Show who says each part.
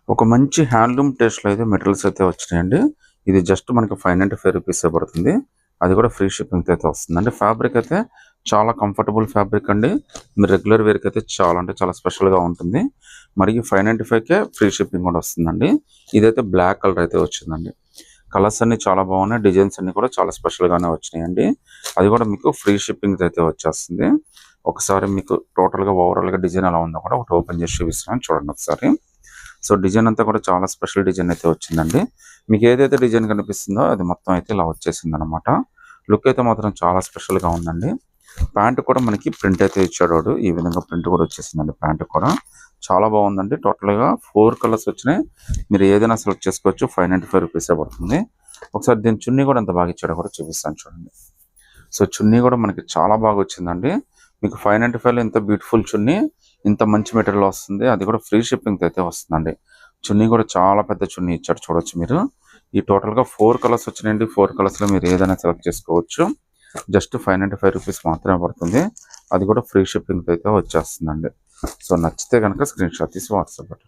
Speaker 1: ఒక మంచి హ్యాండ్లూమ్ టేస్ట్‌లో అయితే మెటీరియల్స్ అయితే వచ్చినాయండి. ఇది జస్ట్ మనకి రూ. 595 పడుతుంది. అది కూడా ఫ్రీ షిప్పింగ్‌తో అయితే వస్తుందండి. ఫ్యాబ్రిక్ అయితే చాలా కంఫర్టబుల్ ఫ్యాబ్రిక్ అండి. మీరు రెగ్యులర్ వేర్‌కి అయితే చాలా అంటే చాలా స్పెషల్‌గా ఉంటుంది. మరియు 595కే ఫ్రీ షిప్పింగ్ కూడా వస్తుందండి. ఇదైతే బ్లాక్ కలర్ అయితే వచ్చిందండి. కలర్స్ అన్ని చాలా బాగున్నాయి. డిజైన్స్ అన్ని కూడా చాలా స్పెషల్‌గానే వచ్చినాయండి. అది కూడా మీకు ఫ్రీ షిప్పింగ్‌తో అయితే వచ్చేస్తుంది. ఒకసారి మీకు టోటల్‌గా ఓవరాల్‌గా డిజైన్ ఎలా ఉందో కూడా ఒకటి ఓపెన్ చేసి చూపిస్తున్నాను చూడండి ఒకసారి. సో డిజైన్ అంతా కూడా చాలా స్పెషల్ డిజైన్ అయితే వచ్చిందండి. మీకు ఏదైతే డిజైన్ కనిపిస్తుందో అది మొత్తం అయితే ఇలా వచ్చేసింది అనమాట. లుక్ అయితే మాత్రం చాలా స్పెషల్‌గా ఉందండి. ప్యాంట్ కూడా మనకి ప్రింట్ అయితే ఇచ్చాడు వాడు. ఈ విధంగా ప్రింట్ కూడా వచ్చేసిందండి ప్యాంట్ కూడా. చాలా బాగుందండి. టోటల్‌గా 4 కలర్స్ వచ్చినాయి. మీరు ఏదైనా సెలెక్ట్ చేసుకోవచ్చు. రూ. 595 పడుతుంది. ఒకసారి దీని చున్నీ కూడా ఎంత బాగా ఇచ్చాడో కూడా చూపిస్తాను చూడండి. సో చున్నీ కూడా మనకి చాలా బాగా వచ్చిందండి. మీకు 595లో ఇంత బ్యూటిఫుల్ చున్నీ ఇంత మంచి మెటీరియల్ వస్తుంది. అది కూడా ఫ్రీ షిప్పింగ్‌తో అయితే వస్తుందండి. చున్నీ కూడా చాలా పెద్ద చున్నీ ఇచ్చాడు చూడొచ్చు మీరు. ఈ టోటల్‌గా 4 కలర్స్ వచ్చినాయండి. 4 కలర్స్‌లో మీరు ఏదైనా సెలెక్ట్ చేసుకోవచ్చు. జస్ట్ రూ. 595 మాత్రమే పడుతుంది. అది కూడా ఫ్రీ షిప్పింగ్‌తో అయితే వచ్చేస్తుందండి. సో నచ్చితే గనుక స్క్రీన్‌షాట్ తీసి వాట్సాప్ పెట్టండి.